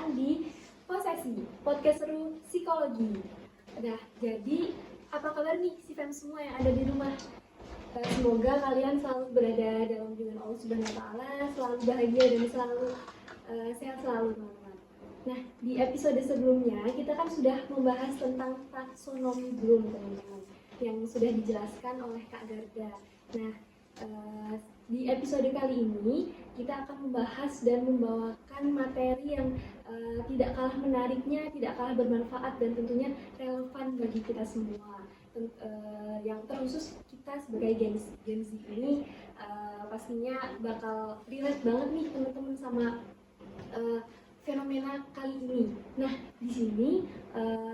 datang di Posesi, podcast seru psikologi. Nah, jadi apa kabar nih si fans semua yang ada di rumah? Semoga kalian selalu berada dalam lindungan Allah Subhanahu wa Ta'ala, selalu bahagia dan selalu sehat selalu, teman-teman. Nah, di episode sebelumnya kita kan sudah membahas tentang taksonomi Bloom, teman-teman, yang sudah dijelaskan oleh Kak Garda. Nah, di episode kali ini kita akan membahas dan membawakan materi yang tidak kalah menariknya, tidak kalah bermanfaat dan tentunya relevan bagi kita semua. Yang terkhusus kita sebagai Gen Z ini pastinya bakal relate banget nih teman-teman sama fenomena kali ini. Nah, di sini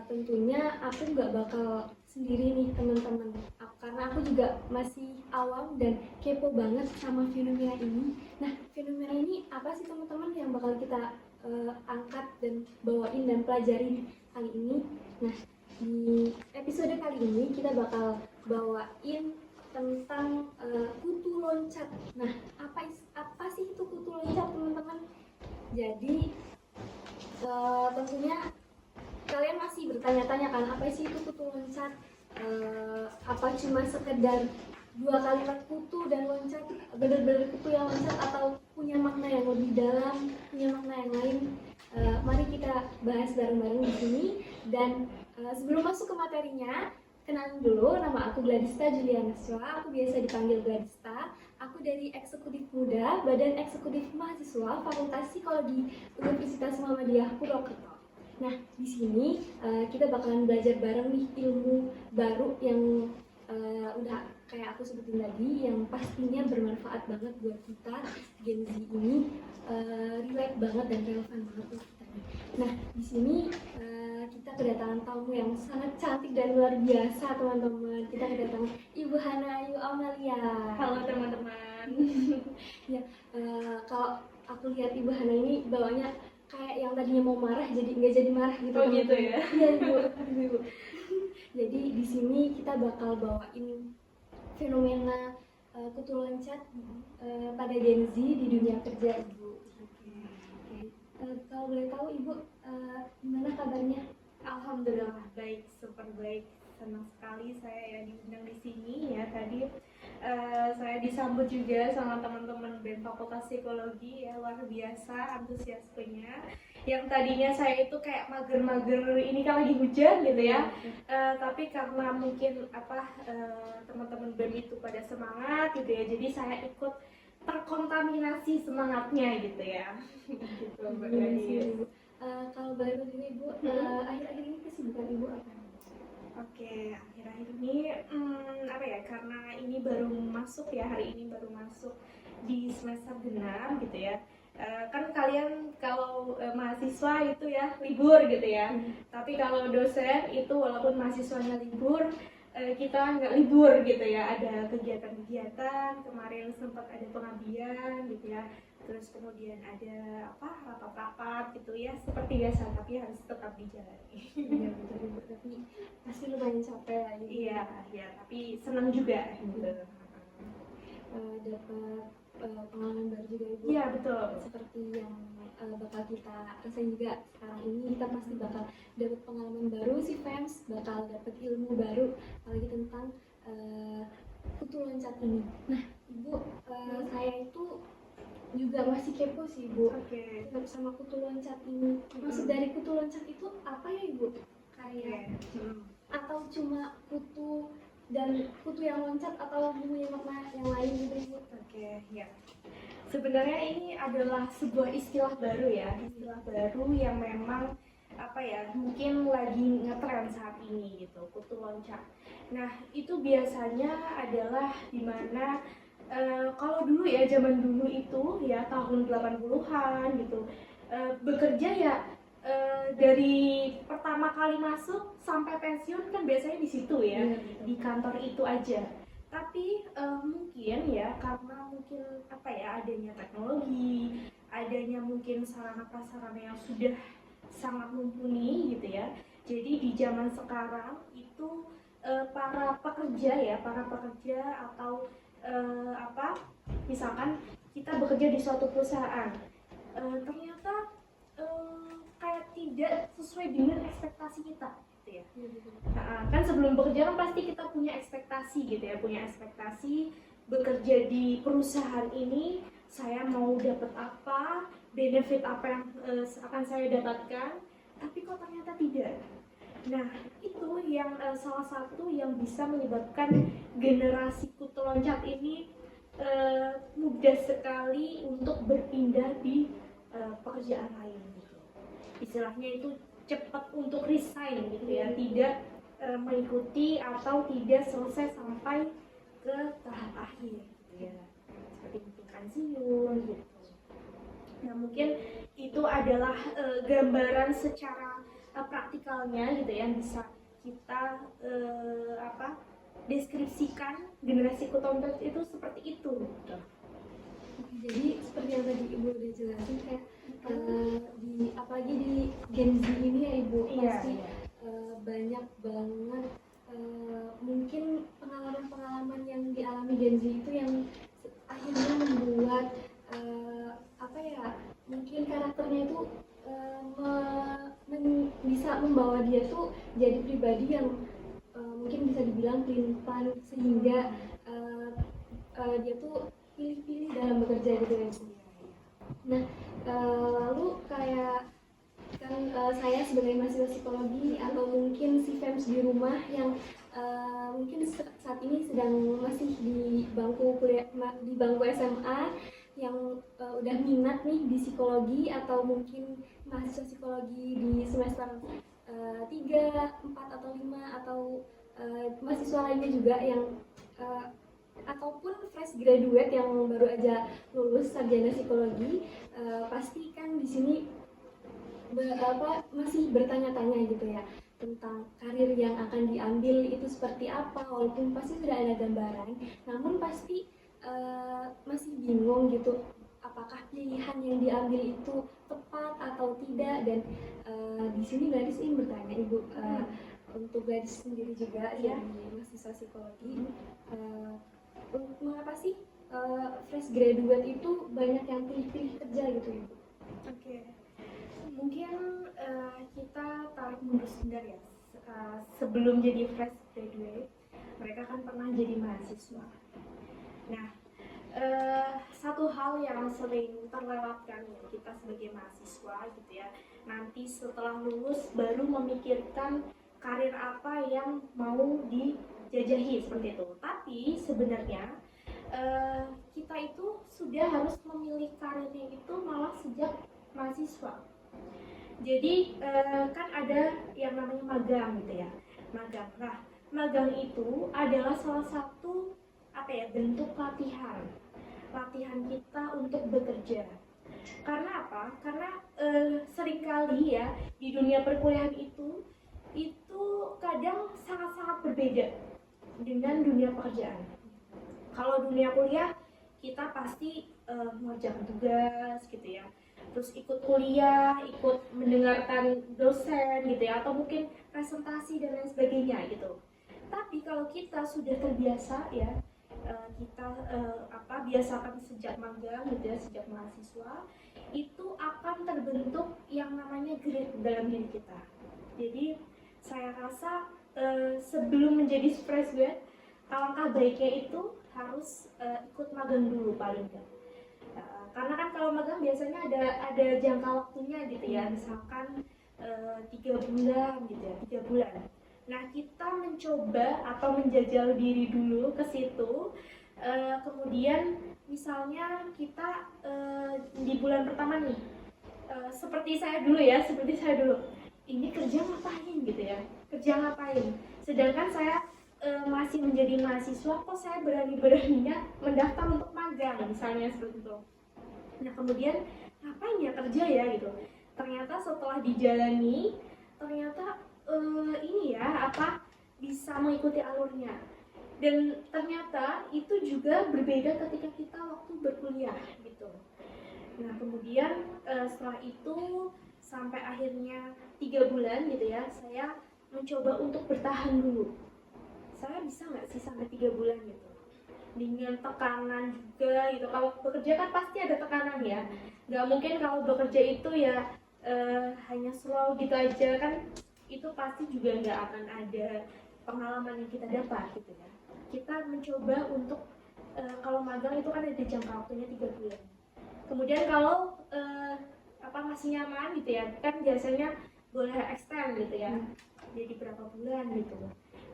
tentunya aku nggak bakal sendiri nih teman-teman, karena aku juga masih awam dan kepo banget sama fenomena ini. Nah, fenomena ini apa sih teman-teman yang bakal kita angkat dan bawain dan pelajarin kali ini? Nah, di episode kali ini kita bakal bawain tentang kutu loncat. Nah, apa sih itu kutu loncat, teman-teman? Jadi tentunya kalian masih bertanya-tanya kan, apa sih itu kutu loncat? Apa cuma sekedar dua kalimat kutu dan loncat, benar-benar kutu yang loncat, atau punya makna yang lebih dalam, punya makna yang lain? Mari kita bahas bareng-bareng di sini. Dan sebelum masuk ke materinya, kenalin dulu, nama aku Gladista Juliana Swa, aku biasa dipanggil Gladista. Aku dari Eksekutif Muda, Badan Eksekutif Mahasiswa Fakultas Psikologi Universitas Muhammadiyah Purwokerto. Nah, di sini kita bakalan belajar bareng nih ilmu baru yang udah kayak aku sebutin tadi, yang pastinya bermanfaat banget buat kita Gen Z ini, relate banget dan relevan banget buat kita. Nah, di sini kita kedatangan tamu yang sangat cantik dan luar biasa, teman-teman. Kita kedatangan Ibu Hana Ayu Amalia. Halo teman-teman. Ya, kalau aku lihat Ibu Hana ini bawanya kayak yang tadinya mau marah jadi nggak jadi marah gitu. Oh gitu ya? Iya Ibu. Jadi di sini kita bakal bawain fenomena kutu loncat pada Gen Z di dunia kerja, Ibu. Kalau boleh tahu Ibu, gimana kabarnya? Alhamdulillah baik, super baik. Senang sekali saya ya diundang di sini ya. Tadi saya disambut juga sama teman-teman BEM Fakultas Psikologi ya, luar biasa antusiasmenya. Yang tadinya saya itu kayak mager-mager, ini kan lagi hujan gitu ya. Tapi karena mungkin teman-teman BEM itu pada semangat gitu ya, jadi saya ikut terkontaminasi semangatnya gitu ya. Gitu Mbak Gadis. Kalau boleh tahu juga Ibu, akhir-akhir ini kesibukan Ibu apa? Oke, akhir-akhir ini karena ini baru masuk ya, hari ini baru masuk di semester genap gitu ya. Kan kalian kalau mahasiswa itu ya libur gitu ya. Tapi kalau dosen itu walaupun mahasiswanya libur, kita nggak libur gitu ya. Ada kegiatan-kegiatan, kemarin sempat ada pengabdian gitu ya. Terus kemudian ada rapat-rapat gitu ya, seperti biasa, tapi harus tetap dijalani. Iya betul Ibu, tapi pasti lumayan capek ya Ibu. Iya, tapi senang juga gitu. Dapat pengalaman baru juga Ibu. Iya betul. Seperti yang bakal kita rasain juga sekarang ini, kita pasti bakal dapat pengalaman baru sih fans, bakal dapat ilmu baru apalagi tentang kutu loncat ini. Nah Ibu, saya itu juga masih kepo sih Ibu. Oke. Sama kutu loncat ini. Maksud dari kutu loncat itu apa ya Ibu? Kayak atau cuma kutu dan kutu yang loncat, atau punya makna yang lain gitu Ibu? Oke, ya. Sebenarnya ini adalah sebuah istilah baru ya, istilah baru yang memang mungkin lagi ngetren saat ini gitu, kutu loncat. Nah, itu biasanya adalah dimana kalau dulu ya, zaman dulu itu ya tahun 80-an gitu, bekerja ya dari pertama kali masuk sampai pensiun kan biasanya di situ ya, di kantor itu aja. Tapi mungkin ya karena mungkin adanya teknologi, adanya mungkin sarana prasarana yang sudah sangat mumpuni gitu ya. Jadi di zaman sekarang itu para pekerja atau misalkan kita bekerja di suatu perusahaan, ternyata tidak sesuai dengan ekspektasi kita gitu ya. Kan sebelum bekerja kan pasti kita punya ekspektasi gitu ya, punya ekspektasi bekerja di perusahaan ini saya mau dapat apa, benefit apa yang akan saya dapatkan, tapi kok ternyata tidak. Nah, itu yang salah satu yang bisa menyebabkan generasi kutu loncat ini mudah sekali untuk berpindah di pekerjaan lain gitu. Istilahnya itu cepat untuk resign gitu ya, tidak mengikuti atau tidak selesai sampai ke tahap akhir gitu ya, seperti mungkin pensiun gitu. Nah, mungkin itu adalah gambaran secara praktikalnya gitu ya, yang bisa kita deskripsikan generasi kutu itu seperti itu gitu. Jadi seperti yang tadi Ibu udah jelasin kayak apalagi di Gen Z ini ya Ibu, pasti banyak banget mungkin pengalaman-pengalaman yang dialami Gen Z itu yang akhirnya membuat mungkin karakternya itu bisa membawa dia tuh jadi pribadi yang mungkin bisa dibilang pelin-pelan, sehingga dia tuh pilih-pilih dalam bekerja gitu ya. Nah, lalu kayak kan saya sebagai mahasiswa psikologi atau mungkin si FEMS di rumah yang mungkin saat ini sedang masih di bangku kuliah, di bangku SMA, yang udah minat nih di psikologi, atau mungkin mahasiswa psikologi di semester 3, 4 atau 5, atau mahasiswa lainnya juga yang ataupun fresh graduate yang baru aja lulus sarjana psikologi, pasti kan di sini masih bertanya-tanya gitu ya tentang karir yang akan diambil itu seperti apa, walaupun pasti sudah ada gambaran, namun pasti masih bingung gitu apakah pilihan yang diambil itu tepat atau tidak. Dan di sini Gadis ingin bertanya Ibu, untuk Gadis sendiri juga ya, di mahasiswa psikologi, mengapa sih fresh graduate itu banyak yang pilih-pilih kerja gitu Ibu? Oke. Mungkin kita tarik mundur sebentar ya. Sebelum jadi fresh graduate, mereka kan pernah jadi mahasiswa. Nah, satu hal yang sering terlewatkan ya kita sebagai mahasiswa gitu ya, nanti setelah lulus baru memikirkan karir apa yang mau dijajahi seperti itu. Tapi sebenarnya kita itu sudah harus memilih karirnya itu malah sejak mahasiswa. Jadi kan ada yang namanya magang gitu ya, magang. Nah, magang itu adalah salah satu bentuk latihan kita untuk bekerja. Karena apa? Karena seringkali ya di dunia perkuliahan itu kadang sangat-sangat berbeda dengan dunia pekerjaan. Kalau dunia kuliah kita pasti mengerjakan tugas gitu ya, terus ikut kuliah, ikut mendengarkan dosen gitu ya, atau mungkin presentasi dan lain sebagainya gitu. Tapi kalau kita sudah terbiasa ya, kita biasakan sejak magang gitu ya, sejak mahasiswa, itu akan terbentuk yang namanya grit dalam diri kita. Jadi saya rasa sebelum menjadi fresh grad, alangkah baiknya itu harus ikut magang dulu paling enggak. Karena kan kalau magang biasanya ada jangka waktunya gitu ya, misalkan 3 bulan gitu ya, 3 bulan. Nah, kita mencoba atau menjajal diri dulu ke situ. Kemudian misalnya kita di bulan pertama nih, seperti saya dulu, ini kerja ngapain gitu ya, kerja ngapain. Sedangkan saya masih menjadi mahasiswa, kok saya berani-beraninya mendaftar untuk magang misalnya seperti itu. Nah, kemudian ngapain ya kerja ya gitu. Ternyata setelah dijalani, ternyata bisa mengikuti alurnya. Dan ternyata itu juga berbeda ketika kita waktu berkuliah gitu. Nah, kemudian setelah itu sampai akhirnya 3 bulan gitu ya, saya mencoba untuk bertahan dulu. Saya bisa nggak sih sampai 3 bulan gitu, dengan tekanan juga gitu. Kalau bekerja kan pasti ada tekanan ya, nggak mungkin kalau bekerja itu ya hanya hanya slow gitu aja kan, itu pasti juga nggak akan ada pengalaman yang kita dapat gitu ya. Kita mencoba untuk kalau magang itu kan ada jangka waktunya 3 bulan. Kemudian kalau masih nyaman gitu ya, kan biasanya boleh extend gitu ya, jadi berapa bulan gitu.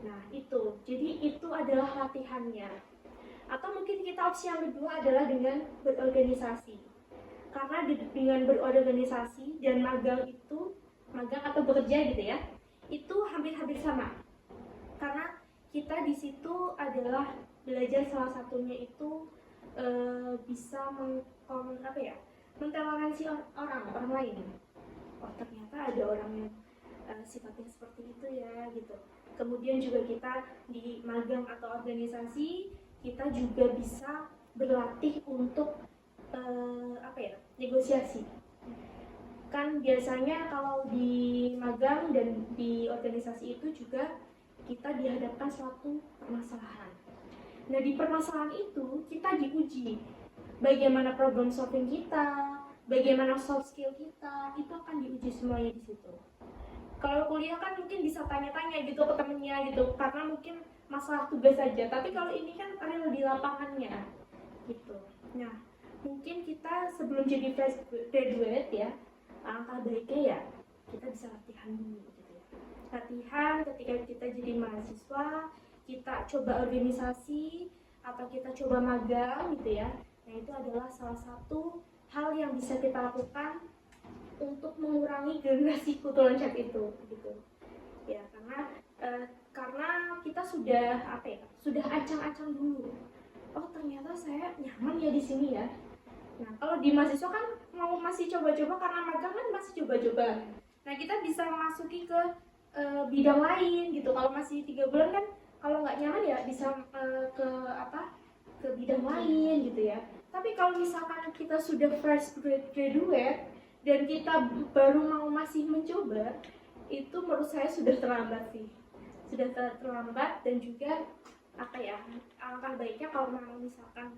Nah itu, jadi itu adalah latihannya. Atau mungkin kita opsi yang kedua adalah dengan berorganisasi. Karena dengan berorganisasi dan magang atau bekerja gitu ya, itu hampir-hampir sama. Karena kita di situ adalah belajar salah satunya itu bisa mentoleransi orang lain. Oh ternyata ada orang yang sifatnya seperti itu ya gitu. Kemudian juga kita di magang atau organisasi kita juga bisa berlatih untuk negosiasi. Kan biasanya kalau di magang dan di organisasi itu juga kita dihadapkan suatu permasalahan. Nah di permasalahan itu kita diuji bagaimana problem solving kita, bagaimana soft skill kita, itu akan diuji semuanya di situ. Kalau kuliah kan mungkin bisa tanya-tanya gitu ke temennya gitu, karena mungkin masalah tugas saja. Tapi kalau ini kan real di lapangannya gitu. Nah mungkin kita sebelum jadi fresh graduate ya, alangkah baiknya ya kita bisa latihan dulu gitu ya. Latihan ketika kita jadi mahasiswa, kita coba organisasi atau kita coba magang gitu ya. Nah itu adalah salah satu hal yang bisa kita lakukan untuk mengurangi generasi kutu loncat itu gitu ya. Karena kita sudah sudah acang-acang dulu, oh ternyata saya nyaman ya di sini ya. Nah kalau di mahasiswa kan masih coba-coba, karena magang kan masih coba-coba. Nah kita bisa masuki ke bidang lain gitu. Kalau masih 3 bulan kan, kalau nggak nyaman ya bisa ke bidang lain gitu ya. Tapi kalau misalkan kita sudah fresh graduate dan kita baru masih mencoba, itu menurut saya sudah terlambat sih. Sudah terlambat, dan juga alangkah baiknya kalau memang misalkan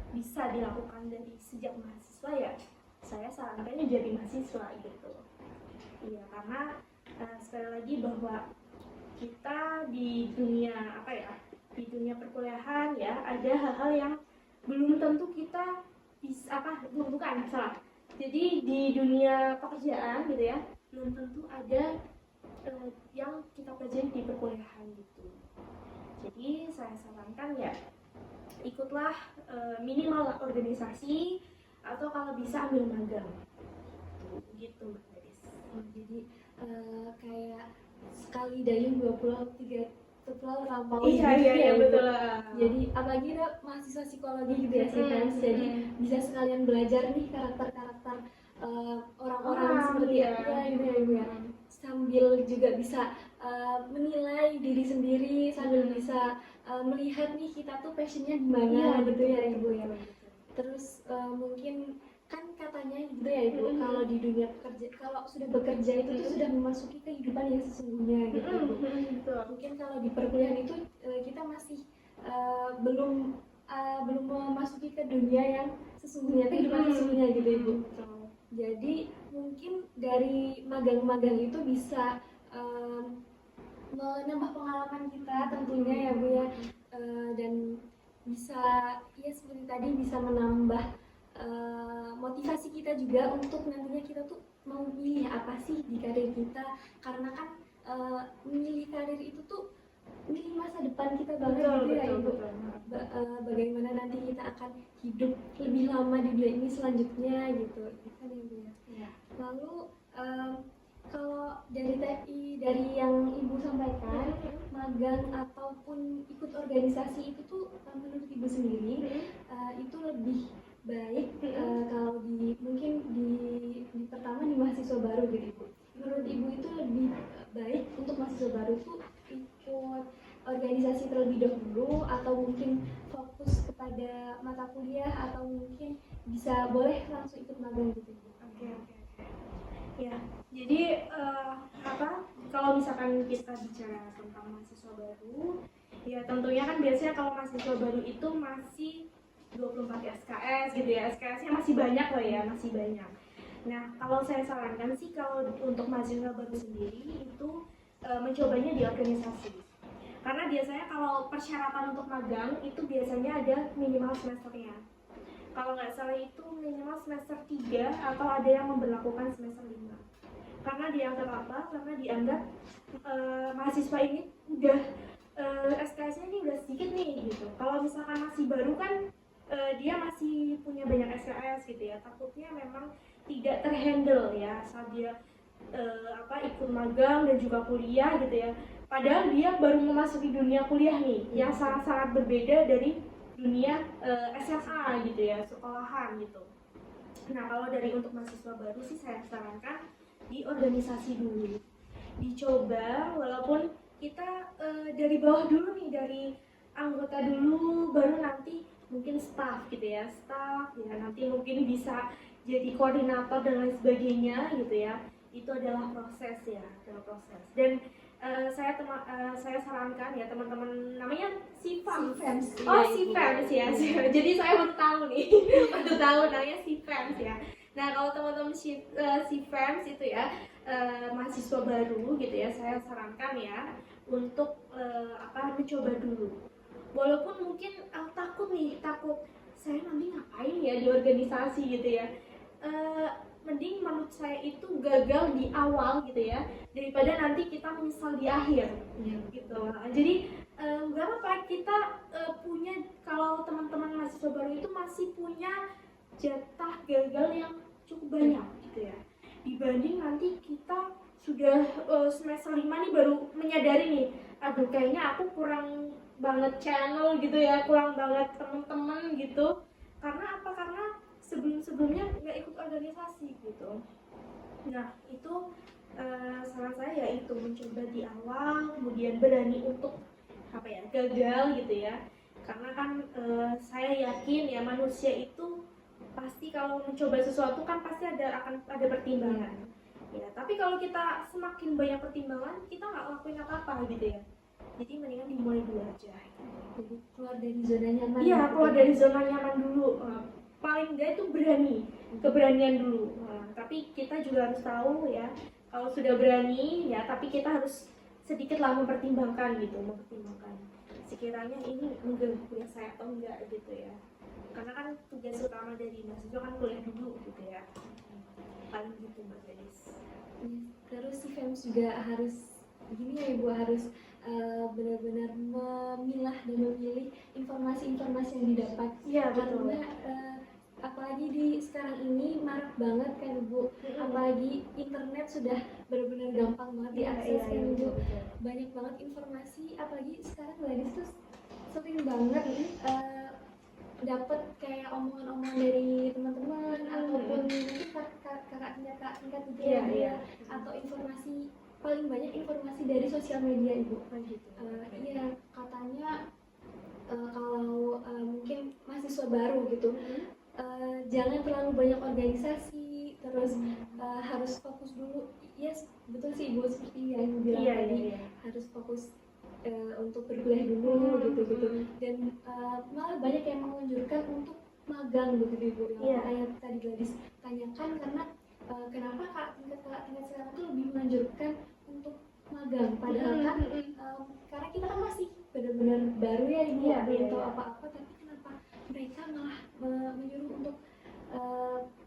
bisa dilakukan dari sejak mahasiswa ya, saya sarankannya jadi mahasiswa gitu. Iya, karena sekali lagi bahwa kita di dunia di dunia perkuliahan ya, ada hal-hal yang belum tentu kita bisa bukan salah. Jadi di dunia pekerjaan gitu ya, belum tentu ada yang kita pelajari di perkuliahan gitu. Jadi saya sarankan ya ikutlah minimal organisasi, atau kalau bisa ambil magang gitu Mbak Gadis. Jadi kayak sekali dayung 2 pulau 3 pulau lampau. Iya betul. Jadi apalagi mahasiswa psikologi gitu ya sih kan, jadi bisa sekalian belajar nih karakter-karakter orang-orang seperti apa gitu ya Ibu ya. Sambil juga bisa menilai diri sendiri, sambil bisa melihat nih kita tuh passionnya di mana gitu ya Ibu ya. Terus mungkin kan katanya gitu ya Ibu, kalau di dunia pekerja, kalau sudah bekerja itu tuh sudah memasuki kehidupan yang sesungguhnya gitu Ibu. Mungkin kalau di perkuliahan itu kita masih belum memasuki ke dunia yang sesungguhnya, kehidupan sesungguhnya gitu Ibu. Jadi mungkin dari magang-magang itu bisa menambah pengalaman kita tentunya ya Bu ya, dan bisa ya seperti tadi bisa menambah motivasi kita juga untuk nantinya kita tuh mau pilih apa sih di karir kita, karena kan memilih karir itu tuh milih masa depan kita banget gitu ya Ibu. Bagaimana nanti kita akan hidup lebih lama di dunia ini selanjutnya gitu kan ya Bu ya. Lalu kalau dari yang Ibu sampaikan, magang ataupun ikut organisasi itu tuh menurut Ibu sendiri itu lebih baik kalau mungkin di pertama di mahasiswa baru gitu Ibu. Menurut Ibu itu lebih baik untuk mahasiswa baru itu ikut organisasi terlebih dahulu, atau mungkin fokus kepada mata kuliah, atau mungkin boleh langsung ikut magang gitu Ibu. Oke. Ya, jadi kalau misalkan kita bicara tentang mahasiswa baru, ya tentunya kan biasanya kalau mahasiswa baru itu masih 24 SKS gitu ya, SKS-nya masih banyak loh ya, masih banyak. Nah, kalau saya sarankan sih kalau untuk mahasiswa baru sendiri itu mencobanya di organisasi. Karena biasanya kalau persyaratan untuk magang itu biasanya ada minimal semesternya. Kalau nggak salah itu minimal semester 3 atau ada yang memberlakukan semester 5. Karena dianggap apa? Karena dianggap mahasiswa ini udah SKS-nya ini udah sedikit nih gitu. Kalau misalkan masih baru kan dia masih punya banyak SKS gitu ya. Takutnya memang tidak terhandle ya saat dia ikut magang dan juga kuliah gitu ya. Padahal dia baru memasuki dunia kuliah nih yang sangat-sangat berbeda dari dunia SMA gitu ya, sekolahan gitu. Nah, kalau dari untuk mahasiswa baru sih saya sarankan di organisasi dulu. Dicoba walaupun kita dari bawah dulu nih, dari anggota dulu, baru nanti mungkin staff gitu ya, staff ya, nanti mungkin bisa jadi koordinator dan lain sebagainya gitu ya. Itu adalah proses ya, adalah proses. Dan saya sarankan ya teman-teman, namanya CFAMS. Oh, CFAMS ya. Jadi saya baru tahu nih, baru tahu namanya CFAMS ya. Nah, kalau teman-teman CFAMS itu ya mahasiswa baru gitu ya, saya sarankan ya untuk mencoba dulu. Walaupun mungkin takut saya nanti ngapain ya di organisasi gitu ya. Mending menurut saya itu gagal di awal gitu ya daripada nanti kita menyesal di akhir gitu. Jadi nggak apa-apa kita punya, kalau teman-teman mahasiswa baru itu masih punya jatah gagal yang cukup banyak gitu ya, dibanding nanti kita sudah semester 5 nih baru menyadari nih, aduh kayaknya aku kurang banget channel gitu ya, kurang banget teman-teman gitu. Karena apa? Karena sebelum-sebelumnya nggak ikut organisasi gitu. Nah, itu saran saya yaitu mencoba di awal, kemudian berani untuk gagal gitu ya. Karena kan saya yakin ya manusia itu pasti kalau mencoba sesuatu kan pasti akan ada pertimbangan. Ya, tapi kalau kita semakin banyak pertimbangan, kita nggak ngelakuin apa-apa gitu ya. Jadi mendingan dimulai dulu aja. Jadi keluar dari zona nyaman. Iya, keluar dari zona nyaman dulu. Paling enggak itu keberanian dulu. Tapi kita juga harus tahu ya, kalau sudah berani ya, tapi kita harus sedikitlah mempertimbangkan sekiranya ini mengganggu kuliah saya atau enggak gitu ya. Karena kan tugas utama dari mahasiswa kan kuliah dulu gitu ya. Paling gitu Mbak Gadis. Terus si FEMS juga harus gini ya Ibu, harus benar-benar memilah dan memilih informasi-informasi yang didapat. Iya, betul. Karena apalagi di sekarang ini marak banget kan Ibu, apalagi internet sudah benar-benar gampang banget diakses kan Ibu. Banyak banget informasi, apalagi sekarang gadis tuh sering banget dapat kayak omongan-omongan dari teman-teman ataupun mungkin kakak tingkat gitu ya, atau informasi, paling banyak informasi dari sosial media Ibu. Iya, katanya kalau mungkin mahasiswa baru gitu, jangan terlalu banyak organisasi, terus harus fokus dulu. Yes, betul sih Ibu, seperti yang Ibu bilang tadi, harus fokus untuk berkuliah dulu gitu. Dan malah banyak yang menganjurkan untuk magang gitu Ibu, yang kayak tadi Gadis tanyakan, karena kenapa tingkat sekarang tuh lebih menganjurkan untuk magang, padahal kan karena kita kan masih benar-benar baru ya Ibu, belum tahu apa-apa, tapi kenapa mereka malah menyuruh untuk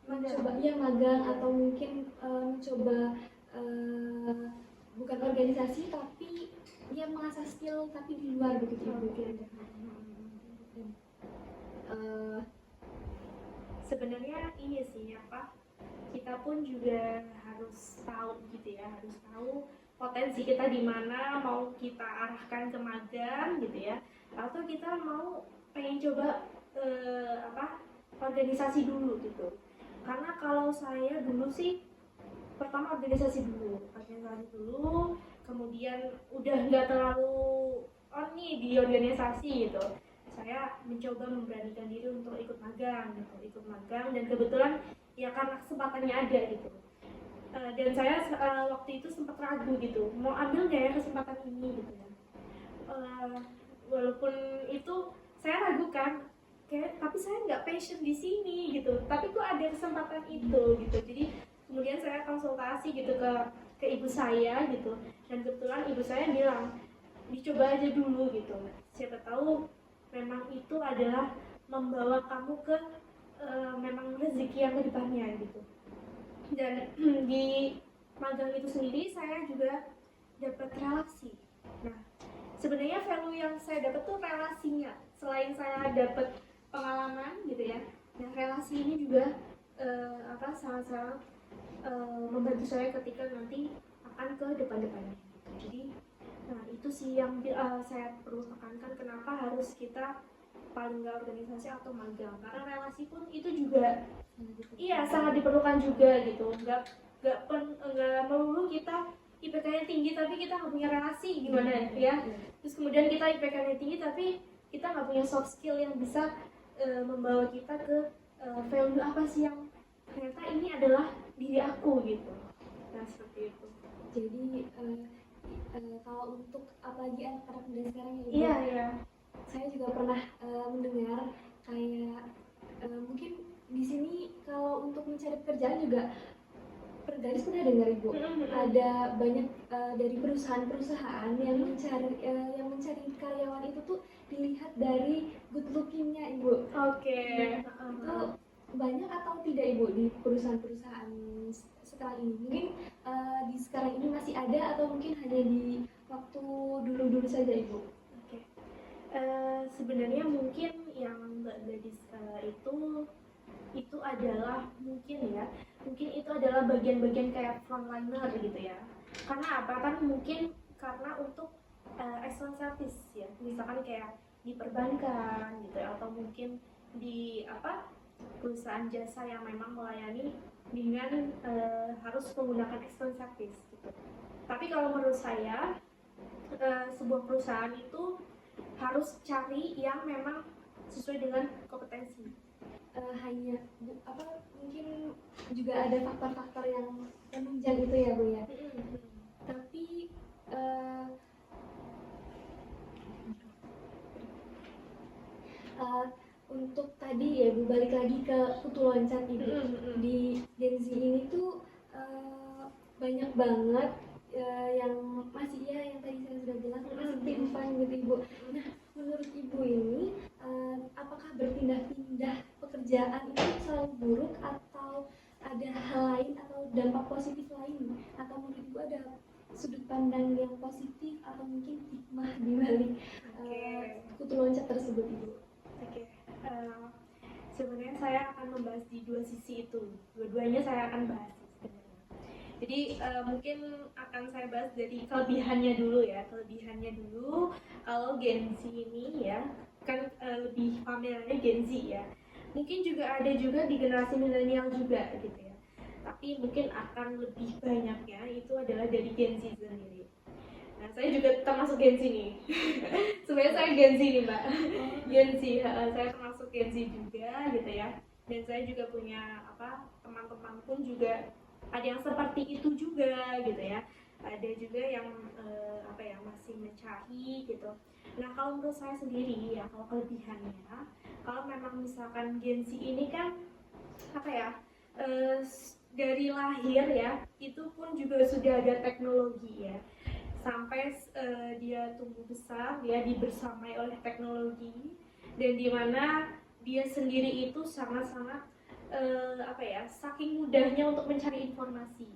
mencoba magang atau mungkin mencoba bukan organisasi tapi dia mengasah skill tapi di luar begitu Ibu. Sebenarnya ini sih kita pun juga harus tahu gitu ya, harus tahu potensi kita di mana, mau kita arahkan ke magang gitu ya, atau kita mau pengen coba organisasi dulu gitu. Karena kalau saya dulu sih pertama organisasi dulu, kemudian udah nggak terlalu on nih di organisasi gitu, saya mencoba memberanikan diri untuk ikut magang dan kebetulan ya karena kesempatannya ada gitu. Dan saya waktu itu sempat ragu gitu, mau ambil nggak ya kesempatan ini gitu ya. Walaupun itu saya ragu kan, kayak tapi saya nggak passion di sini gitu, tapi kok ada kesempatan itu gitu. Jadi kemudian saya konsultasi gitu ke ibu saya gitu, dan kebetulan ibu saya bilang dicoba aja dulu gitu, siapa tahu memang itu adalah membawa kamu ke memang rezeki yang kedepannya gitu. Dan di magang itu sendiri saya juga dapat relasi. Nah, sebenarnya value yang saya dapat tuh relasinya, selain saya dapat pengalaman gitu ya. Nah, relasi ini juga sangat-sangat membantu saya ketika nanti akan ke depan-depannya gitu. Jadi nah itu sih yang saya perlu tekankan, kenapa harus kita paling nggak organisasi atau magang, karena relasi pun itu juga iya sangat diperlukan juga gitu. Nggak melulu kita IPK-nya tinggi tapi kita nggak punya relasi, gimana ya. Terus kemudian kita IPK-nya tinggi tapi kita nggak punya soft skill yang bisa membawa kita ke value apa sih yang ternyata ini adalah diri aku gitu. Nah seperti itu. Jadi kalau untuk apalagi anak-anak muda sekarang ya, Iya iya. saya juga pernah mendengar kayak mungkin di sini kalau untuk mencari pekerjaan juga Pergaris pernah dengar Ibu, ada banyak dari perusahaan-perusahaan yang mencari karyawan itu tuh dilihat dari good lookingnya Ibu. Oke. Itu banyak atau tidak Ibu di perusahaan-perusahaan sekarang ini? Mungkin di sekarang ini masih ada atau mungkin hanya di waktu dulu-dulu saja Ibu? Oke. Sebenarnya mungkin yang Mbak Gadis itu adalah mungkin itu adalah bagian-bagian kayak frontliner gitu ya. Karena apa? Kan mungkin karena untuk excellent service ya, misalkan kayak di perbankan gitu ya, atau mungkin di perusahaan jasa yang memang melayani dengan harus menggunakan excellent service gitu. Tapi kalau menurut saya sebuah perusahaan itu harus cari yang memang sesuai dengan kompetensi. Hanya mungkin juga ada faktor-faktor yang menunjang itu ya Bu ya. Tapi untuk tadi ya Bu, balik lagi ke Putu Loncat Ibu. Di Gen Z ini tuh banyak banget yang masih yang tadi saya sudah bilang masih timpang gitu Ibu. Nah menurut Ibu ini apakah berpindah-pindah pekerjaan itu selalu buruk atau ada hal lain atau dampak positif lain, atau menurut Ibu ada sudut pandang yang positif atau mungkin hikmah di balik Putu Loncat tersebut Ibu? Oke. Sebenarnya saya akan membahas di dua sisi itu, dua-duanya saya akan bahas sebenarnya. Jadi mungkin akan saya bahas dari kelebihannya dulu ya. Kelebihannya dulu, kalau Gen Z ini ya kan lebih familiarnya Gen Z ya. Mungkin juga ada juga di generasi milenial juga gitu ya. Tapi mungkin akan lebih banyaknya itu adalah dari Gen Z sendiri. Nah, saya juga termasuk Gen Z nih. Sebenarnya saya Gen Z nih, Mbak. Gen Z, saya termasuk Gen Z juga gitu ya. Dan saya juga punya teman-teman pun juga ada yang seperti itu juga gitu ya. Ada juga yang masih mencari gitu. Nah, kalau menurut saya sendiri ya, kalau kelebihannya, kalau memang misalkan Gen Z ini kan dari lahir ya, itu pun juga sudah ada teknologi ya. Sampai dia tumbuh besar, dia dibersamai oleh teknologi, dan dimana dia sendiri itu sangat-sangat saking mudahnya untuk mencari informasi,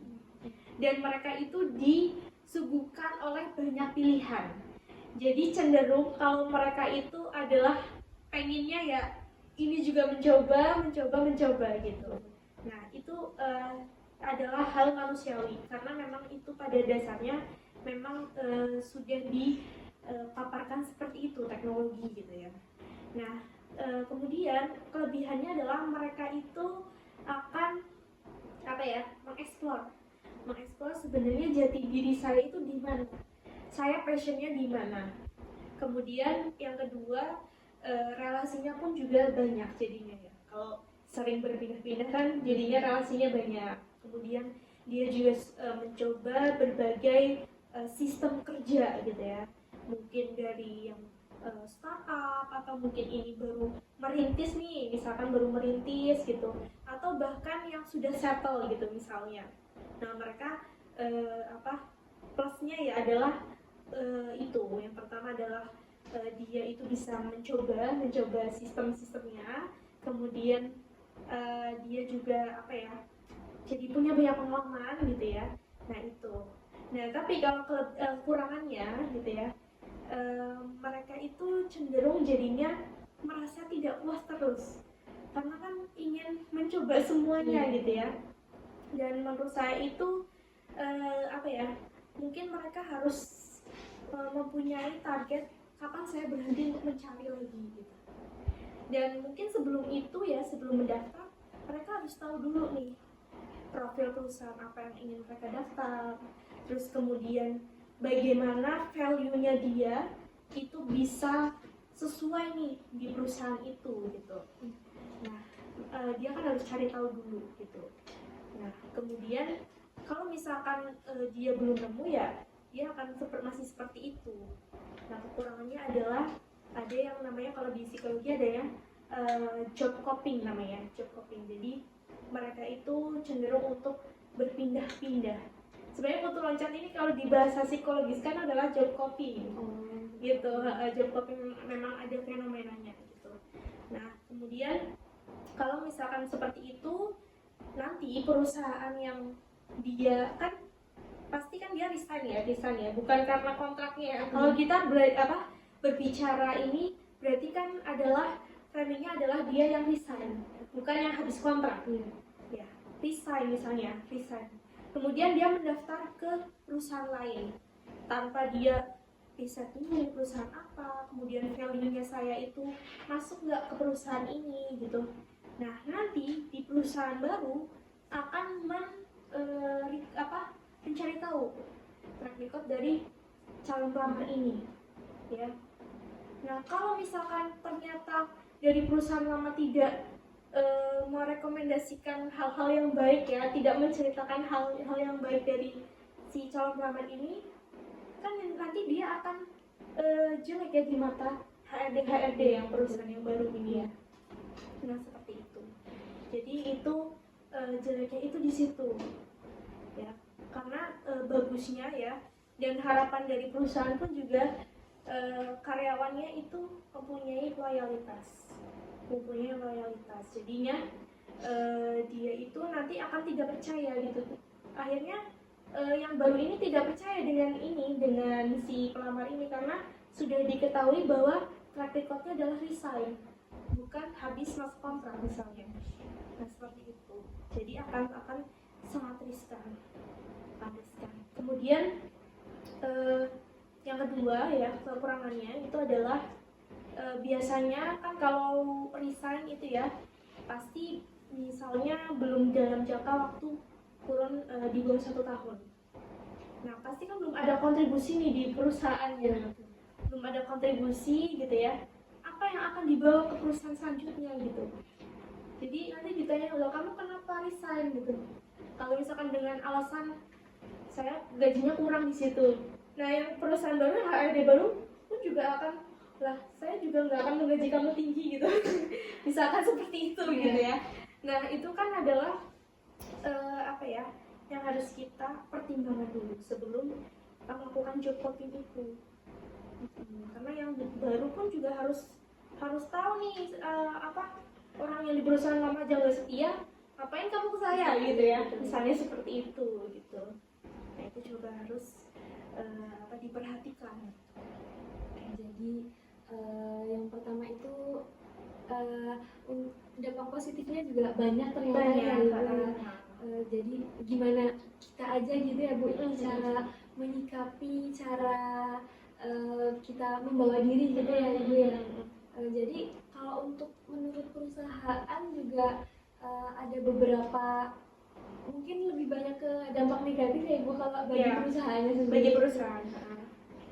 dan mereka itu disuguhkan oleh banyak pilihan. Jadi cenderung kalau mereka itu adalah pengennya ya ini juga mencoba gitu. Nah itu adalah hal manusiawi, karena memang itu pada dasarnya memang sudah dipaparkan seperti itu teknologi gitu ya. Nah kemudian kelebihannya adalah mereka itu akan mengeksplor sebenarnya jati diri saya itu di mana, saya passionnya di mana. Kemudian yang kedua relasinya pun juga banyak jadinya ya. Kalau sering berpindah-pindah kan jadinya relasinya banyak. Kemudian dia juga mencoba berbagai sistem kerja gitu ya, mungkin dari yang startup atau mungkin ini baru merintis nih, misalkan baru merintis gitu, atau bahkan yang sudah settle gitu misalnya. Nah mereka plusnya ya adalah itu yang pertama adalah dia itu bisa mencoba sistem-sistemnya, kemudian dia juga jadi punya banyak pengalaman gitu ya. Nah itu. Nah tapi kalau kekurangannya gitu ya, mereka itu cenderung jadinya merasa tidak puas terus karena kan ingin mencoba semuanya gitu ya. Dan menurut saya itu mungkin mereka harus mempunyai target kapan saya berhenti untuk mencari lagi gitu. Dan mungkin sebelum itu ya, sebelum mendaftar, mereka harus tahu dulu nih profil perusahaan apa yang ingin mereka daftar, terus kemudian bagaimana value-nya dia itu bisa sesuai nih di perusahaan itu gitu. Nah dia kan harus cari tahu dulu gitu. Nah kemudian kalau misalkan dia belum nemu ya dia akan masih seperti itu. Nah kekurangannya adalah ada yang namanya, kalau di psikologi ada yang job hopping namanya, job hopping. Jadi mereka itu cenderung untuk berpindah-pindah. Sebenarnya kutu loncat ini kalau di bahasa psikologis kan adalah job hopping gitu. Job hopping memang ada fenomenanya gitu. Nah kemudian kalau misalkan seperti itu, nanti perusahaan yang dia kan pasti kan dia resign ya, bukan karena kontraknya ya. Kalau kita berbicara ini berarti kan adalah framingnya adalah dia yang resign, bukan yang habis kontrak. Ya, resign misalnya, resign. Kemudian dia mendaftar ke perusahaan lain tanpa dia riset ini perusahaan apa, kemudian value-nya saya itu masuk nggak ke perusahaan ini gitu. Nah nanti di perusahaan baru akan mencari tahu track record dari calon pelamar ini ya. Nah kalau misalkan ternyata dari perusahaan lama tidak merekomendasikan hal-hal yang baik ya, tidak menceritakan hal-hal yang baik dari si calon pelamar ini, kan nanti dia akan jelek ya di mata HRD yang perusahaan yang baru ini ya. Nah seperti itu. Jadi itu jeleknya itu di situ ya, karena bagusnya ya dan harapan dari perusahaan pun juga karyawannya itu mempunyai loyalitas. Jadinya dia itu nanti akan tidak percaya gitu. Akhirnya yang baru ini tidak percaya dengan si pelamar ini karena sudah diketahui bahwa track recordnya adalah resign, bukan habis masuk kontrak misalnya. Nah seperti itu. Jadi akan sangat riskan. Kemudian yang kedua ya, kekurangannya itu adalah biasanya kan kalau resign itu ya pasti misalnya belum dalam jangka waktu kurun di bawah 1 tahun. Nah pasti kan belum ada kontribusi nih di perusahaannya, belum ada kontribusi gitu ya. Apa yang akan dibawa ke perusahaan selanjutnya gitu. Jadi nanti ditanya, loh kamu kenapa resign gitu. Kalau misalkan dengan alasan saya gajinya kurang di situ, nah yang perusahaan baru, HRD baru pun juga akan, lah saya juga nggak akan menggaji kamu tinggi gitu. Misalkan seperti itu gitu ya. Nah itu kan adalah yang harus kita pertimbangkan dulu sebelum kita melakukan job hopping itu. Karena yang baru pun juga harus tahu nih orang yang di perusahaan lama aja nggak setia, ngapain kamu ke saya gitu ya, misalnya seperti itu gitu. Nah itu juga harus diperhatikan. Jadi yang pertama itu dampak positifnya juga banyak ternyata ya. Jadi gimana kita aja gitu ya Bu, cara menyikapi, cara kita membawa diri gitu ya Ibu ya. Jadi kalau untuk menurut perusahaan juga ada beberapa, mungkin lebih banyak ke dampak negatif ya Ibu kalau bagi perusahaannya sendiri. Bagi perusahaan.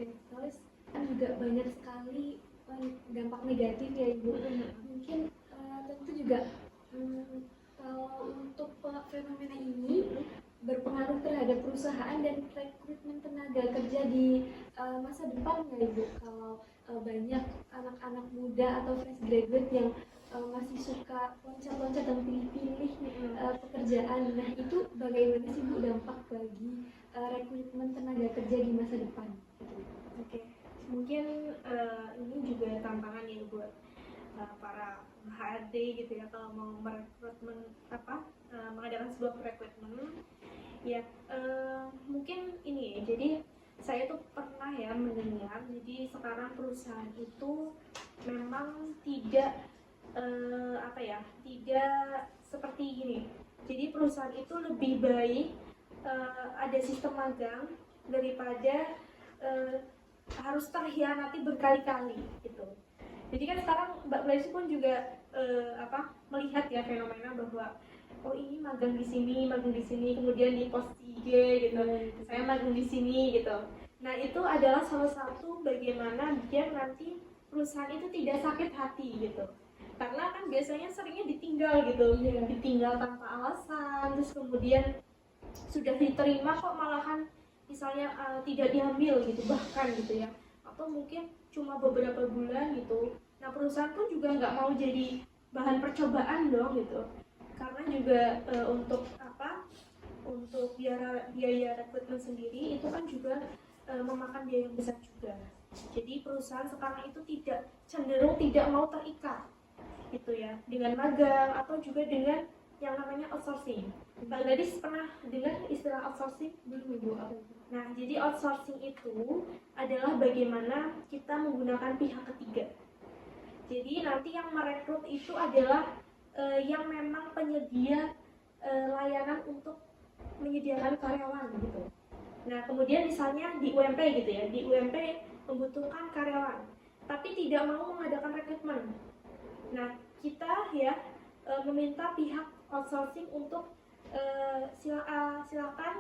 Terus kan juga banyak sekali dampak negatif ya Ibu. Mungkin tentu juga kalau untuk fenomena ini berpengaruh terhadap perusahaan dan rekrutmen tenaga kerja di masa depan nggak Ibu? Kalau banyak anak-anak muda atau fresh graduate yang masih suka loncat-loncat dan pilih-pilih pekerjaan. Nah itu bagaimana sih Bu dampak bagi rekrutmen tenaga kerja di masa depan? Oke, mungkin ini juga tantangan ya buat para HRD gitu ya, kalau mau merekrutmen mengadakan sebuah rekrutmen ya. Mungkin ini ya, jadi saya tuh pernah ya mendengar, jadi sekarang perusahaan itu memang tidak tidak seperti ini. Jadi perusahaan itu lebih baik ada sistem magang daripada harus terhianati berkali-kali gitu. Jadi kan sekarang Mbak Blaise pun juga melihat ya fenomena bahwa oh ini magang di sini, kemudian di post IG gitu. Saya magang di sini gitu. Nah, itu adalah salah satu bagaimana biar nanti perusahaan itu tidak sakit hati gitu. Karena kan biasanya seringnya ditinggal gitu. Ditinggal tanpa alasan, terus kemudian sudah diterima kok malahan misalnya tidak diambil gitu, bahkan gitu ya. Atau mungkin cuma beberapa bulan gitu. Nah, perusahaan pun juga nggak mau jadi bahan percobaan dong gitu. Karena juga untuk biaya rekrutmen sendiri itu kan juga memakan biaya yang besar juga. Jadi perusahaan sekarang itu cenderung tidak mau terikat gitu ya dengan magang atau juga dengan yang namanya outsourcing. Mbak Gadis pernah dengar istilah outsourcing? Belum Ibu. Nah, jadi outsourcing itu adalah bagaimana kita menggunakan pihak ketiga. Jadi nanti yang merekrut itu adalah yang memang penyedia layanan untuk menyediakan karyawan gitu. Nah, kemudian misalnya di UMP gitu ya, di UMP membutuhkan karyawan, tapi tidak mau mengadakan rekrutmen. Nah, kita ya meminta pihak outsourcing untuk silakan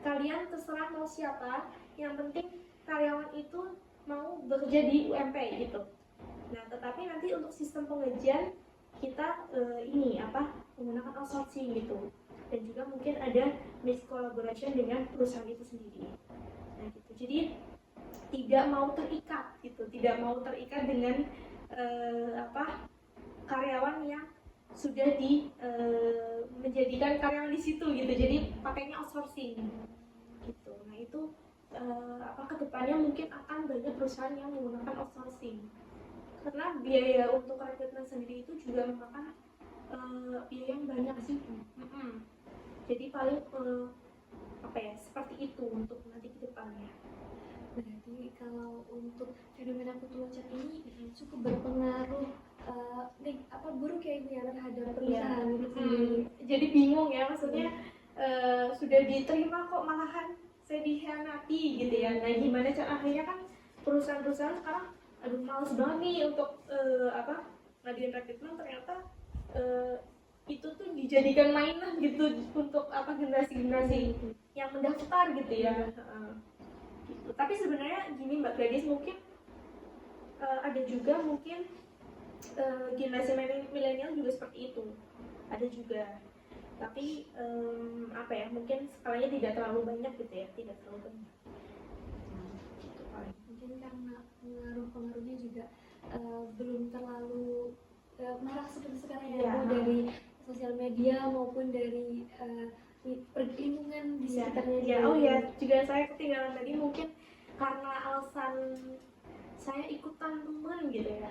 kalian terserah mau siapa, yang penting karyawan itu mau bekerja di UMP gitu. Nah, tetapi nanti untuk sistem pengajian kita menggunakan outsourcing gitu. Dan juga mungkin ada mix collaboration dengan perusahaan itu sendiri. Nah, gitu. Jadi tidak mau terikat gitu, tidak mau terikat dengan karyawan yang sudah menjadikan karyawan di situ gitu. Jadi pakainya outsourcing gitu. Nah, itu kedepannya mungkin akan banyak perusahaan yang menggunakan outsourcing karena biaya untuk rekrutmen sendiri itu juga memakan biaya yang banyak sih. Jadi paling seperti itu untuk nanti ke depannya. Berarti kalau untuk fenomena kutu loncat ini cukup berpengaruh buruk ya Ibu ya terhadap perusahaan itu sendiri. Jadi bingung ya, maksudnya sudah diterima kok malahan saya dikhianati gitu ya. Nah, gimana cara akhirnya kan perusahaan-perusahaan sekarang males banget nih untuk ngadain rekrutmen, ternyata itu tuh dijadikan mainan gitu untuk generasi-generasi yang mendaftar gitu ya. Gitu. Tapi sebenarnya gini Mbak Gadis, mungkin ada juga mungkin generasi milenial juga seperti itu, ada juga. Tapi mungkin skalanya tidak terlalu banyak gitu ya, tidak terlalu banyak. Gitu paling. Mungkin karena pengaruhnya juga belum terlalu marak seperti sekarang ya, dari sosial media maupun dari lingkungan di sekitarnya. Juga saya ketinggalan tadi mungkin karena alasan saya ikutan teman gitu ya.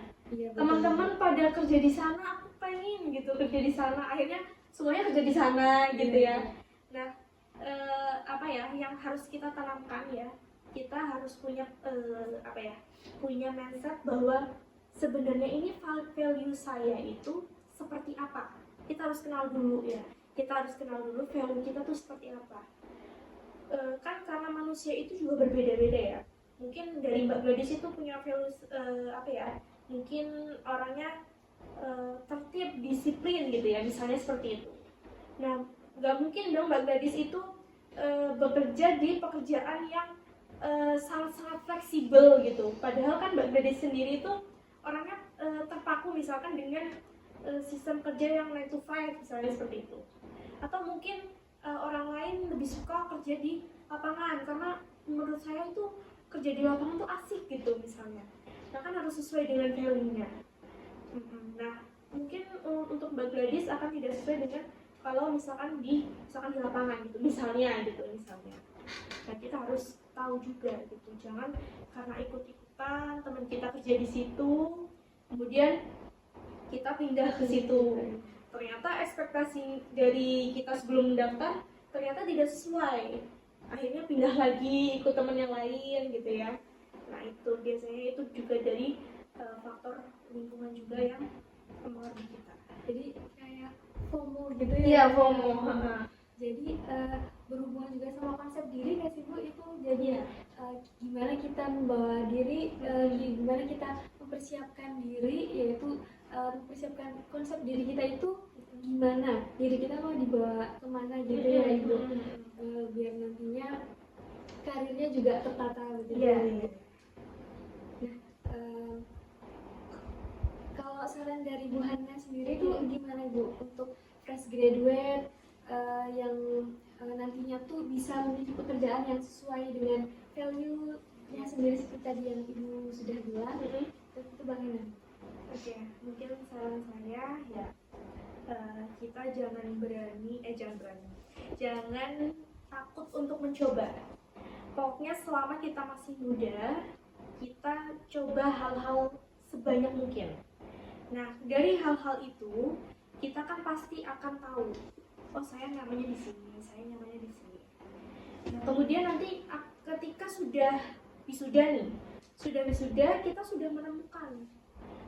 Teman-teman pada kerja di sana, aku pengen gitu kerja di sana, akhirnya semuanya kerja di sana gitu ya. Nah, yang harus kita tanamkan ya, kita harus punya punya mindset bahwa sebenarnya ini value saya itu seperti apa. Kita harus kenal dulu ya. Kita harus kenal dulu value kita tuh seperti apa. Kan karena manusia itu juga berbeda-beda ya. Mungkin dari Mbak Gadis itu punya values mungkin orangnya tertib, disiplin gitu ya, misalnya seperti itu. Nah, nggak mungkin dong Mbak Gadis itu bekerja di pekerjaan yang sangat-sangat fleksibel gitu. Padahal kan Mbak Gadis sendiri itu orangnya terpaku misalkan dengan sistem kerja yang 9 to 5 misalnya seperti itu. Atau mungkin orang lain lebih suka kerja di lapangan karena menurut saya itu kerja di lapangan tuh asik gitu misalnya. Nah, kan harus sesuai dengan value-nya. Nah, mungkin untuk Mbak Gladys akan tidak sesuai dengan kalau misalkan di lapangan gitu, misalnya. Nah, kita harus tahu juga gitu, jangan karena ikut-ikutan teman kita kerja di situ, kemudian kita pindah ke situ. Ternyata ekspektasi dari kita sebelum mendaftar ternyata tidak sesuai. Akhirnya pindah lagi ikut teman yang lain gitu ya. Nah, itu biasanya itu juga dari faktor lingkungan juga yang mempengaruhi kita. Jadi kayak FOMO gitu ya. Iya, FOMO. Jadi berhubungan juga sama konsep diri nggak sih Bu? Itu jadi gimana kita membawa diri, gimana kita mempersiapkan diri, yaitu mempersiapkan konsep diri kita itu gimana, diri kita mau dibawa kemana gitu ya Ibu, biar nantinya karirnya juga tertata gitu ya. Nah, kalau saran dari Bu Hana sendiri tuh gimana Bu untuk fresh graduate yang nantinya tuh bisa memiliki pekerjaan yang sesuai dengan value-nya sendiri seperti tadi yang Ibu sudah bilang, itu bagaimana? Oke, mungkin saran saya ya kita jangan takut untuk mencoba. Pokoknya selama kita masih muda, kita coba hal-hal sebanyak mungkin. Nah, dari hal-hal itu kita kan pasti akan tahu, oh saya nyamannya di sini, saya nyamannya di sini. Nah, kemudian nanti ketika sudah wisuda kita sudah menemukan.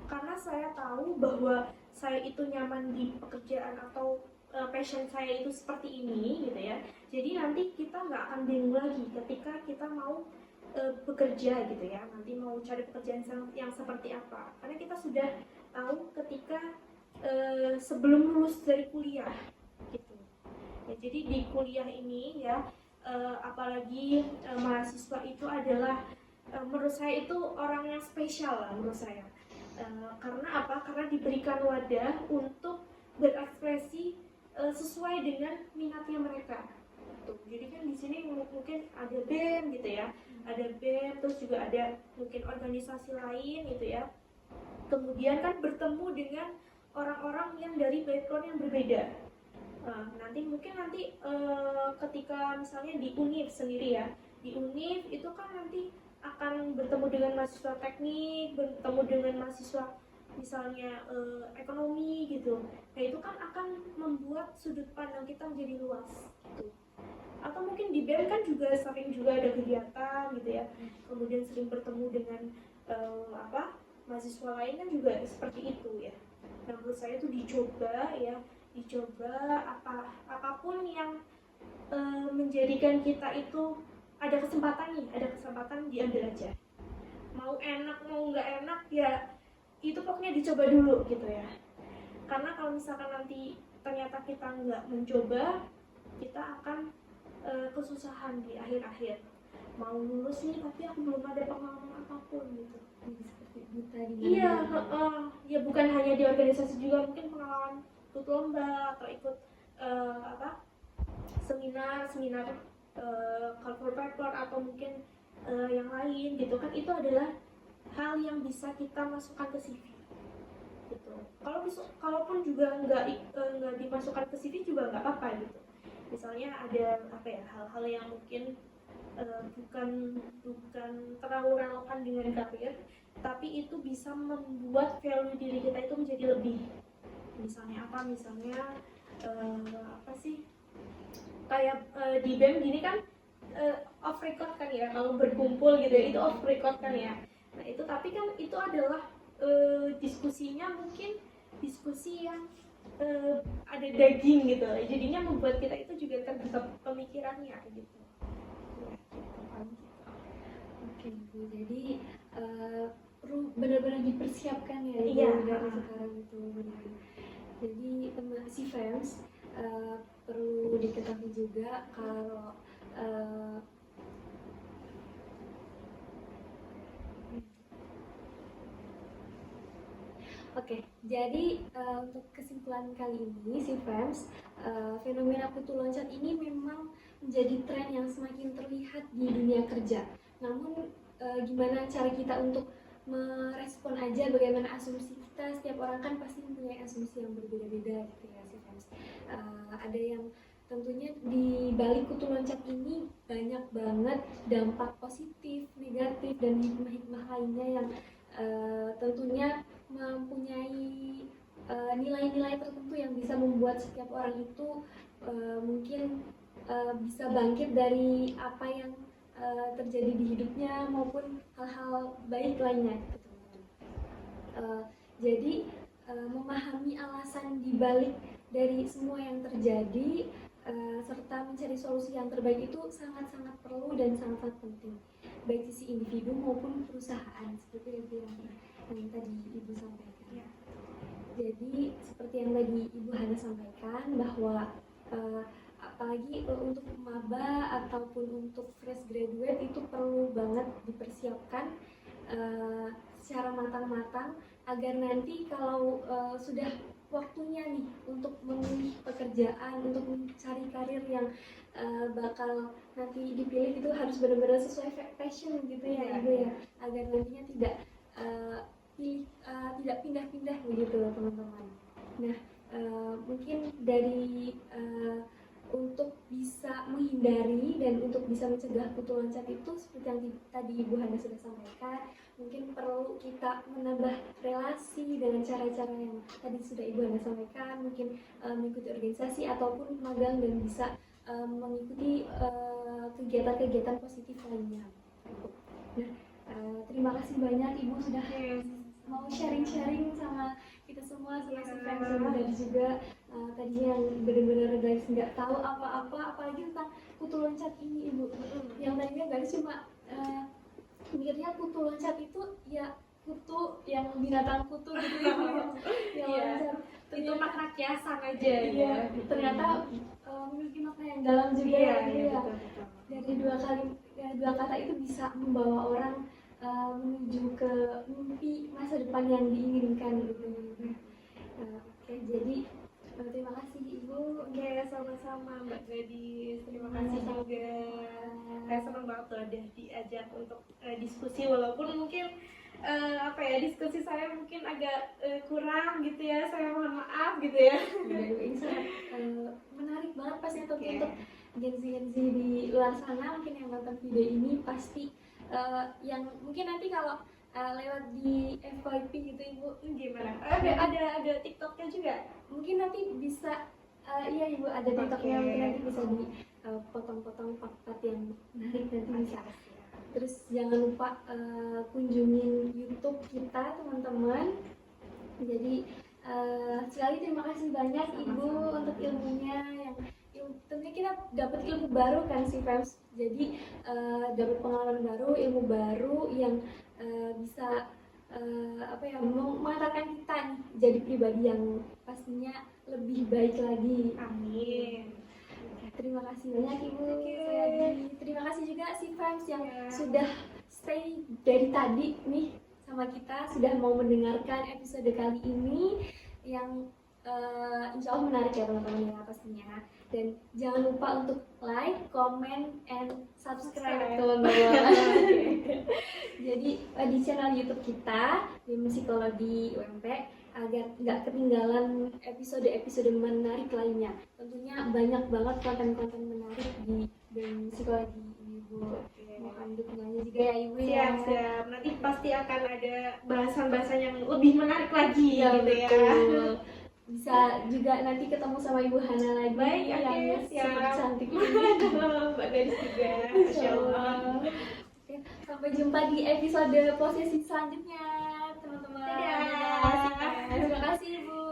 Karena saya tahu bahwa saya itu nyaman di pekerjaan atau passion saya itu seperti ini gitu ya. Jadi nanti kita nggak akan bingung lagi ketika kita mau bekerja gitu ya. Nanti mau cari pekerjaan yang seperti apa. Karena kita sudah tahu ketika sebelum lulus dari kuliah gitu. Ya, jadi di kuliah ini ya apalagi mahasiswa itu adalah menurut saya itu orang yang spesial lah menurut saya. Karena apa? Karena diberikan wadah untuk berekspresi sesuai dengan minatnya mereka. Tuh, jadi kan di sini mungkin ada BEM gitu ya, ada BEM, terus juga ada mungkin organisasi lain gitu ya. Kemudian kan bertemu dengan orang-orang yang dari background yang berbeda. Nanti ketika misalnya di UNIF sendiri ya, di UNIF itu kan nanti akan bertemu dengan mahasiswa teknik, bertemu dengan mahasiswa misalnya ekonomi gitu. Nah itu kan akan membuat sudut pandang kita menjadi luas gitu. Atau mungkin di BEM kan juga sering juga ada kegiatan gitu ya, kemudian sering bertemu dengan mahasiswa lain kan juga seperti itu ya. Nah menurut saya itu dicoba apapun yang menjadikan kita itu ada kesempatan diambil aja. Mau enak mau nggak enak ya itu pokoknya dicoba dulu gitu ya. Karena kalau misalkan nanti ternyata kita nggak mencoba, kita akan kesusahan di akhir-akhir. Mau lulus nih tapi aku belum ada pengalaman apapun gitu. Seperti buta di Iya, ya bukan hanya di organisasi juga, mungkin pengalaman ikut lomba atau ikut seminar corporate paper atau mungkin yang lain gitu kan, itu adalah hal yang bisa kita masukkan ke CV gitu. Kalaupun juga nggak dimasukkan ke CV juga nggak apa-apa gitu. Misalnya ada hal-hal yang mungkin bukan terlalu relevan dengan karir, tapi itu bisa membuat value diri kita itu menjadi lebih. Misalnya kayak di BEM gini kan off record kan ya, kalau berkumpul gitu ya, itu off record kan ya. Nah itu tapi kan itu adalah diskusinya mungkin diskusi yang ada daging gitu, jadinya membuat kita itu juga terbuka pemikirannya gitu. Oke, jadi perlu benar-benar dipersiapkan ya dari sekarang itu benar. Jadi teman si fans perlu diketahui juga kalau Oke, jadi untuk kesimpulan kali ini si fans, fenomena putu loncat ini memang menjadi tren yang semakin terlihat di dunia kerja. Namun gimana cara kita untuk merespon aja bagaimana asumsi kita. Setiap orang kan pasti mempunyai asumsi yang berbeda-beda gitu ya sih Fems. Ada yang tentunya di balik kutu loncat ini banyak banget dampak positif, negatif, dan hikmah-hikmah lainnya yang tentunya mempunyai nilai-nilai tertentu yang bisa membuat setiap orang itu mungkin bisa bangkit dari apa yang terjadi di hidupnya maupun hal-hal baik lainnya gitu teman-teman. Jadi memahami alasan dibalik dari semua yang terjadi serta mencari solusi yang terbaik itu sangat-sangat perlu dan sangat-sangat penting, baik sisi individu maupun perusahaan, seperti yang tadi Ibu sampaikan. Ya. Jadi seperti yang tadi Ibu Hana sampaikan bahwa apalagi untuk maba ataupun untuk fresh graduate itu perlu banget dipersiapkan secara matang-matang agar nanti kalau sudah waktunya nih untuk memilih pekerjaan, untuk mencari karir yang bakal nanti dipilih itu harus benar-benar sesuai passion gitu ya Ibu ya, agar nantinya tidak tidak pindah-pindah begitu teman-teman. Nah mungkin dari untuk bisa menghindari dan untuk bisa mencegah kutu loncat itu seperti yang tadi Ibu Hana sudah sampaikan, mungkin perlu kita menambah relasi dengan cara-cara yang tadi sudah Ibu Hana sampaikan, mungkin mengikuti organisasi ataupun magang dan bisa mengikuti kegiatan-kegiatan positif lainnya. Nah, terima kasih banyak Ibu sudah mau sharing-sharing sama kita semua, sama si Fems dan juga tadi yang benar-benar guys nggak tahu apa-apa apalagi tentang kutu loncat ini Ibu. Yang tadinya guys cuma mikirnya kutu loncat itu ya kutu yang binatang kutu gitu ya, yang loncat itu makna kiasan aja ya. Ternyata memiliki makna yang dalam juga ya. Betul. Dari dua kata itu bisa membawa orang menuju ke mimpi masa depan yang diinginkan gitu. Oke, jadi terima kasih Ibu. Oke, sama-sama Mbak Gadis. Terima kasih juga. Saya senang banget loh udah diajak untuk diskusi, walaupun mungkin diskusi saya mungkin agak kurang gitu ya. Saya mohon maaf gitu ya. Ini sangat menarik banget pasti untuk Gen Z di luar sana mungkin yang nonton video ini pasti yang mungkin nanti kalau lewat di FYP gitu Ibu Gimana? Ada TikToknya juga? mungkin nanti bisa iya Ibu ada TikToknya, mungkin nanti bisa dipotong-potong part-part yang menarik nanti bisa. Terus jangan lupa kunjungin YouTube kita teman-teman. Jadi sekali terima kasih banyak Ibu untuk ilmunya yang tentunya kita dapat ilmu baru kan si Fems. Jadi dapat pengalaman baru, ilmu baru yang bisa mengantarkan kita nih jadi pribadi yang pastinya lebih baik lagi. Amin. Terima kasih banyak Ibu. Terima kasih juga si Fems yang sudah stay dari tadi nih sama kita, sudah mau mendengarkan episode kali ini yang insya Allah menarik ya teman-teman ya pastinya. Dan jangan lupa untuk like, comment, and subscribe teman-teman. Jadi di channel YouTube kita Ilmu Psikologi UMP agar nggak ketinggalan episode-episode menarik lainnya. Tentunya banyak banget konten-konten menarik di Ilmu Psikologi ini Bu. Mohon dukungannya juga ya Ibu ya. Siap. Nanti pasti akan ada bahasan-bahasan yang lebih menarik lagi gitu ya. Bisa juga nanti ketemu sama Ibu Hana lagi. Baik, yang siap. cantik ini. Mbak Gadis juga. Masya Allah. Oke, sampai jumpa di episode posesi selanjutnya teman-teman. Dadah. Terima kasih Ibu.